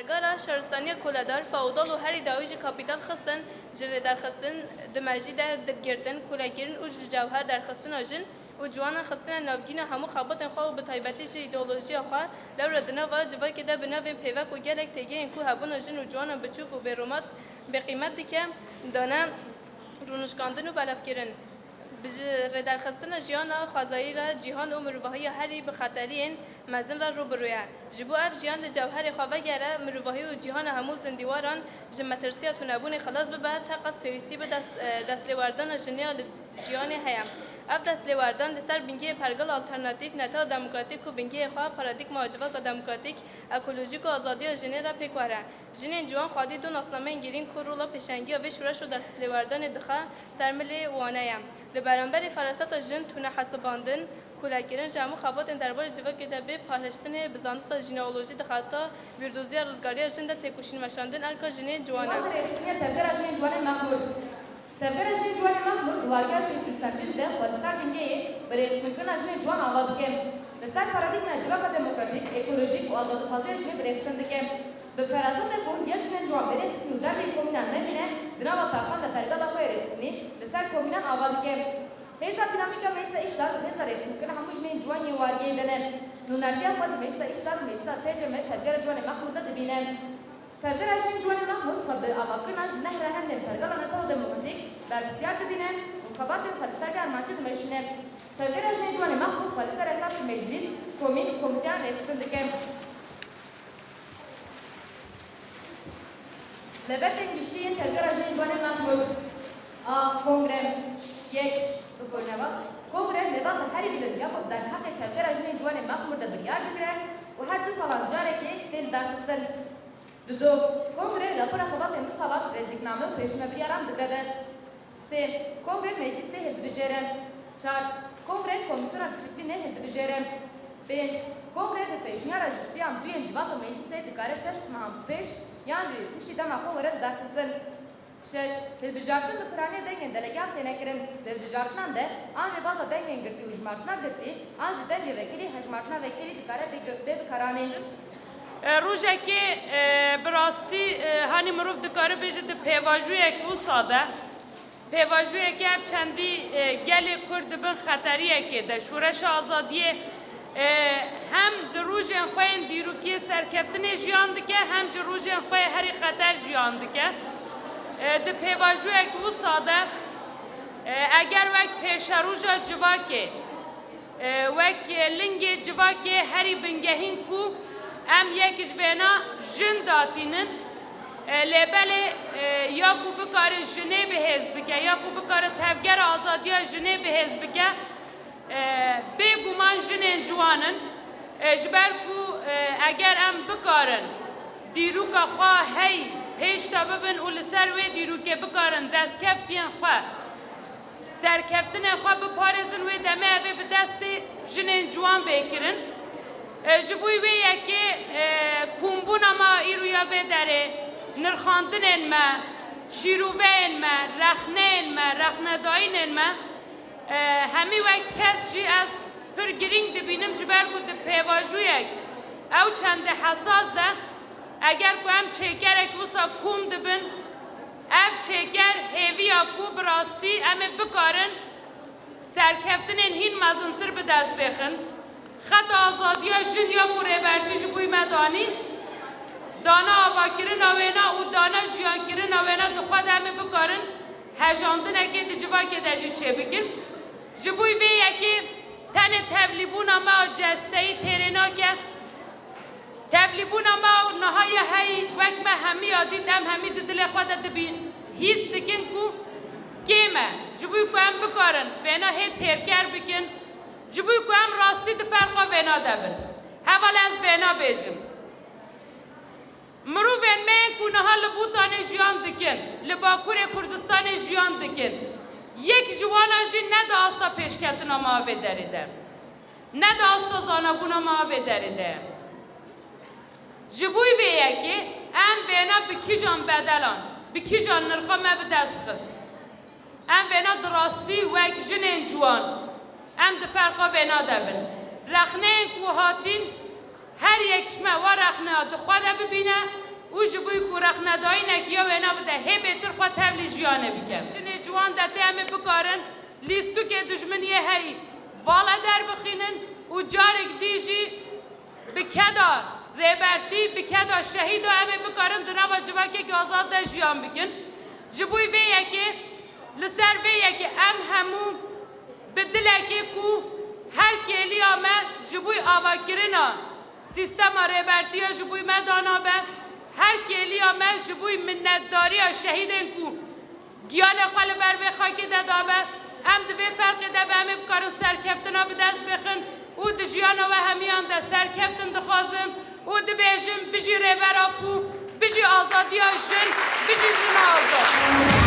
پرگارا شهرستانی کلادار فاودال و هری داویج کاپیتال خستن جره درخستن دمجی ده دگردن کلاگیرن و جوهر درخستن آجن و جوانا خستن نافگین همو خابطن خواه به تایبتی جه ایدئولوژی خواه لور دنا و جوای که ده بنابین پیوک و گلک تیگه این کو هبون آجن و جوانا بچوک و بیرومات به قیمت دیگه دانه رونشکاندن و بلافگیرن بجره درخستن جیانا خوازایی را جیهان و مروفاهی هری به خطرین مزن را رو برویه جبو اف جیان لجوهر خواه گره مروفاهی و جیهان همو زندیواران جمترسیات و نبون خلاص ببه تقص پیوستی به دست لیواردان جنیا لجیان هیم اف دست لیواردان لسر بینگی پرگل آلترناتیف نتا دموکراتیک و بینگی خواه پارادیک مواجبات با دموکراتیک اکولوژیک و آزادی جنی را پیکواره جنین جوان خادی دو ناسنامه انگیرین کرولا پشنگی و شورش و دست لیواردان دخه سرملی وانه لبرانبر فراست جن تونه حساباندن کلاگیرن جامو خابات درباره جواب کتابی پارهشتن بزانست ژنئولوژی دخاتا ویردوزی روزگاری جن ده تکوشین مشاندن ارکا جنی جوانه. تبدر جنی جوانه محمود. تبدر جنی جوانه محمود دوارگر شکل تبدیل ده و دستار بینگی برای اسمکن جنی جوان آواز کم. دستار پارادیگم جواب دموکراتیک اکولوژیک و آزادخوازی جنی برای اسند کم. به فراست کون یک جنی جوان برای اسم در یک کومینان نمینه درام تافان در ترگال آقای رسمی دستار کومینان آواز کم. هیچا دینامیکا میسا اشتار هیچا رسم کنه هموش نه جوانی واریه دنه نونارتیا خود میسا اشتار میسا تجربه تبدیل جوان محمود دبینه تبدیل جوان جوان محمود خب آماکن نهر هندم ترگال نتاو دموکراتیک بر بسیار دبینه مخابات خالصار گرمانچه دمیشونه تبدیل جوان محمود خالصار اساس مجلس کومین کومیتان رسم دکم لبت انگشتی تبدیل جوان محمود کنگره یک بکنه کنگره نظام هری بلندیا خود در حق تبدیل جنین جوان محمود بریار بگیره و هر دو سال جاره که دل داشتن دو کنگره راپور خبات امروز سال رزیکنامه و پیشنهاد بریاران دکرده سه کنگره مجلس حزب جرم چهار کنگره کمیسیون دیسیپلین حزب جرم پنج کنگره پیشنهاد رجستیان دوی انجباط مجلس دکاره شش ماه پیش یعنی کشی دم آخو ورد داشتن شش هلبجارتن دکرانه دنگن دلگان تنکرن هلبجارتنان ده آن ربازا دنگن گرتی و جمارتنا گرتی آن جدنگ وکیلی هجمارتنا وکیلی دکاره بکارانه روزه که براستی هانی مروف دکاره بیجه ده پیواجویه که او ساده پیواجویه که اف چندی گل کرد بن خطریه که ده شورش آزادیه هم در روز انخواه دیروکی سرکفتن جیان دکه هم در روز انخواه هری خطر جیان دکه ده پیواجویه که او ساده اگر وک پیشروژا جواکه وک لنگ جواکه هری بنگهین کو ام یکیش بینا جن داتینن لبل یا کو بکار جنه به حزب که یا کو بکار تفگر آزادی جنه به حزب که بگومان جنین جوانن جبر کو اگر ام بکارن دیروکا خواه هی پیش تا ببین اول سر و دیروکه بکارن دست کفتین خواه سرکفتن خواه بپارزن و دمه اوه به دست جنین جوان بکرن جبوی به یکی کمبون ما ایرویا به داره نرخاندن ما شیروه ما رخنه داین ما همی وقت کس جی از پر گرینگ دبینم جبر بود پیواجویک او چند حساس ده اگر کو هم چکر اکوسا کوم دبن اف چکر هیوی اکو براستی امی بکارن سرکفتن هین مزنتر به دست بخن خط آزادی جن یا موره بردی جبوی مدانی دانا آبا کرن آوینا و دانا جیان کرن آوینا دخواد امی بکارن هجاندن اکی دجبا که دجی چه بکن جبوی به یکی تن تبلیبون ما جستهی تیرنا که تبلیبون ما نهای هی وقت ما همی آدید ام همی دل خود دبین هیست دکن کو کیمه جبوی کو هم بکارن بینا هی تیرکر بکن جبوی کو هم راستی دفرقا بینا دبن حوال از بینا بیجم مروفن من کو نها لبوتان جیان دکن لباکور کردستان جیان دکن یک جوانا جی نداستا پیشکتنا ما بدریده نداستا زانبونا ما بدریده جبوی به یکی ام بینا بکی جان بدلان بکی جان نرخا ما به دست خست ام بینا دراستی و یک جنین جوان ام دفرقا بینا دبن رخنه این کوهاتین هر یکش ما و رخنه دخواده ببینه جبوی کورخ ندایی نکیا و اینا بده هی بهتر خود تبلی جیانه بکم جنه جوان دته همه بکارن لیستو که دشمنیه هی بالا در بخینن و جارک دیجی بکدا ریبرتی بکدا شهید و همه بکارن دنابا جواکه که آزاد در جیان بکن جبوی بیه که لسر بیه که ام همو بدله که کو هر کلی آمه جبوی آوا کرنا سیستم ریبرتی جبوی مدانا به هر کلی آمه جبوی منتداری شهیدن کو گیان خوال بر به خاکی دادابه هم دوی فرق ده به همه بکارن سرکفتنا به دست بخن او ده جیانا و همیان ده سرکفتن دخوازم او ده بیجم بجی ریبر آپو بجی آزادی ها جن بجی جن آزاد